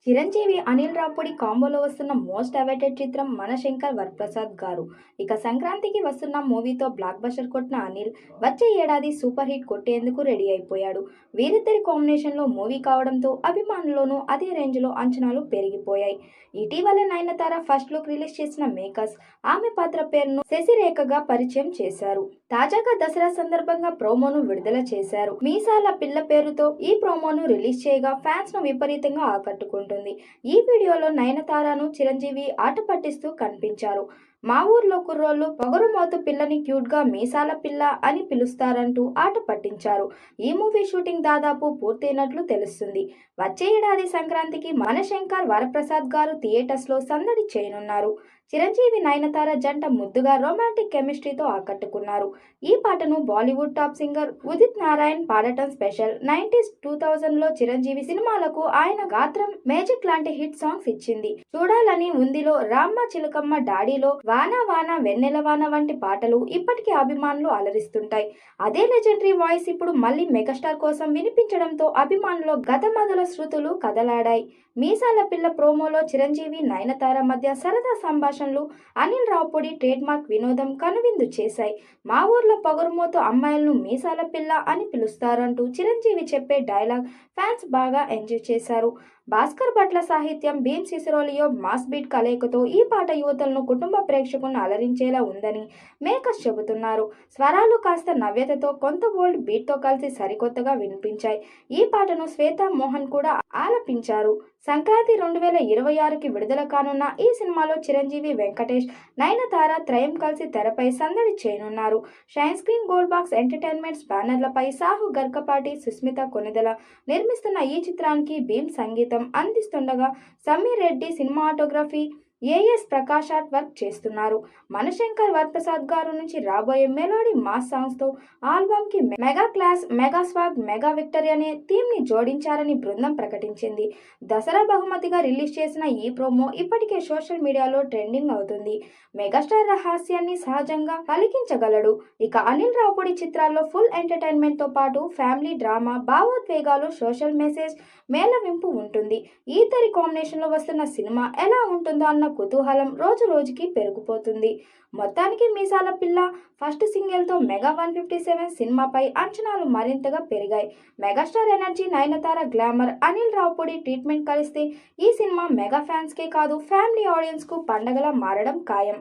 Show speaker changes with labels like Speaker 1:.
Speaker 1: చిరంజీవి, అనిల్ రావుపూడి కాంబోలో వస్తున్న most awaited చిత్రం మన శంకర్ వరప్రసాద్ గారు. ఇక సంక్రాంతికి వస్తున్న మూవీతో బ్లాక్ బస్టర్ కొట్టిన అనిల్ వచ్చే ఏడాది సూపర్ హిట్ కొట్టేందుకు రెడీ అయిపోయాడు. వీరిద్దరి కాంబినేషన్లో మూవీ కావడంతో అభిమానుల్లోనూ అదే రేంజ్లో అంచనాలు పెరిగిపోయాయి. ఇటీవల నయనతార ఫస్ట్ లుక్ రిలీజ్ చేసిన మేకర్స్ ఆమె పాత్ర పేరును శశిరేఖగా పరిచయం చేశారు. తాజాగా దసరా సందర్భంగా ప్రోమోను విడుదల చేశారు. మీసాల పిల్ల పేరుతో ఈ ప్రోమోను రిలీజ్ చేయగా ఫ్యాన్స్ ను విపరీతంగా ఆకట్టుకుంటుంది. ఈ వీడియోలో నయనతారను చిరంజీవి ఆట పట్టిస్తూ కనిపించారు. మా ఊర్లో కుర్రోళ్ళు పొగరుమోతు పిల్లని క్యూట్ గా మీసాల పిల్ల అని పిలుస్తారంటూ ఆట పట్టించారు. ఈ మూవీ షూటింగ్ దాదాపు పూర్తయినట్లు తెలుస్తుంది. వచ్చే ఏడాది సంక్రాంతికి మన శంకర్ వరప్రసాద్ గారు థియేటర్స్ లో సందడి చేయనున్నారు. చిరంజీవి నయనతార జంట ముద్దుగా రొమాంటిక్ కెమిస్ట్రీతో ఆకట్టుకున్నారు. ఈ పాటను బాలీవుడ్ టాప్ సింగర్ ఉదిత్ నారాయణ్ పాడటం స్పెషల్. 90s 2000లో చిరంజీవి సినిమాలకు ఆయన గాత్రం మేజిక్ లాంటి హిట్ సాంగ్స్ ఇచ్చింది. చూడాలని ఉందిలో, రామ్మ చిలకమ్మ, డాడీలో, వాన వాన వెన్నెలవాన వంటి పాటలు ఇప్పటికీ అభిమానులు అలరిస్తుంటాయి. అదే లెజెండరీ వాయిస్ ఇప్పుడు మళ్ళీ మెగాస్టార్ కోసం వినిపించడంతో అభిమానులు గతమదుల శృతులు కదలాడాయి. మీసాల పిల్ల ప్రోమోలో చిరంజీవి నయనతార మధ్య సరదా సంభాషణలు, అనిల్ రావుపూడి ట్రేడ్ మార్క్ వినోదం కనువిందు చేశాయి. మా ఊర్లో పొగరుమోతు అమ్మాయిలను మీసాల పిల్ల అని పిలుస్తారంటూ చిరంజీవి చెప్పే డైలాగ్ ఫ్యాన్స్ బాగా ఎంజాయ్ చేశారు. భాస్కర్ భట్ల సాహిత్యం, భీమ్ సిసిరోలియో మాస్ బీట్ కలయికతో ఈ పాట యువతలను, కుటుంబ ప్రేక్షకులను అలరించేలా ఉందని మేకర్స్ చెబుతున్నారు. స్వరాలు కాస్త నవ్యతతో, కొంత ఓల్డ్ బీట్తో కలిసి సరికొత్తగా వినిపించాయి. ఈ పాటను శ్వేతా మోహన్ కూడా ఆలపించారు. సంక్రాంతి 2026కి విడుదల కానున్న ఈ సినిమాలో చిరంజీవి, వెంకటేష్, నయనతార త్రయం కలిసి తెరపై సందడి చేయనున్నారు. Shine screen gold box entertainments బ్యానర్లపై సాహు గర్కపాటి, సుస్మిత కొనిదెల నిర్మిస్తున్న ఈ చిత్రానికి భీమ్ సంగీతం అందిస్తుండగా Sameer Reddy cinematography, AS Prakash art work చేస్తున్నారు. మన శంకర్ వరప్రసాద్ గారు నుంచి రాబోయే మెలోడీ మాస్ సాంగ్స్ తో ఆల్బమ్ కి mega class, mega swag, mega victory అనే థీమ్ ని జోడించారని బృందం ప్రకటించింది. దసరా బహుమతిగా రిలీజ్ చేసిన ఈ ప్రోమో ఇప్పటికే సోషల్ మీడియాలో ట్రెండింగ్ అవుతుంది. మెగాస్టార్ రహస్యాన్ని సహజంగా పలికించగలడు. ఇక అనిల్ రావుపూడి చిత్రాల్లో ఫుల్ ఎంటర్టైన్మెంట్ తో పాటు ఫ్యామిలీ డ్రామా, భావోద్వేగాలు, సోషల్ మెసేజ్ మేళవింపు ఉంటుంది. ఈ ఇద్దరి కాంబినేషన్ లో వస్తున్న సినిమా ఎలా ఉంటుందో అన్న కుతూహలం రోజు రోజుకి పెరిగిపోతుంది. మొత్తానికి మీసాల పిల్ల ఫస్ట్ సింగిల్ తో మెగా 157 సినిమాపై అంచనాలు మరింతగా పెరిగాయి. Megastar energy, Nayanthara glamour, Anil Ravipudi treatment కలిస్తే ఈ సినిమా మెగా ఫ్యాన్స్ కే కాదు ఫ్యామిలీ ఆడియన్స్ కు పండగలా మారడం ఖాయం.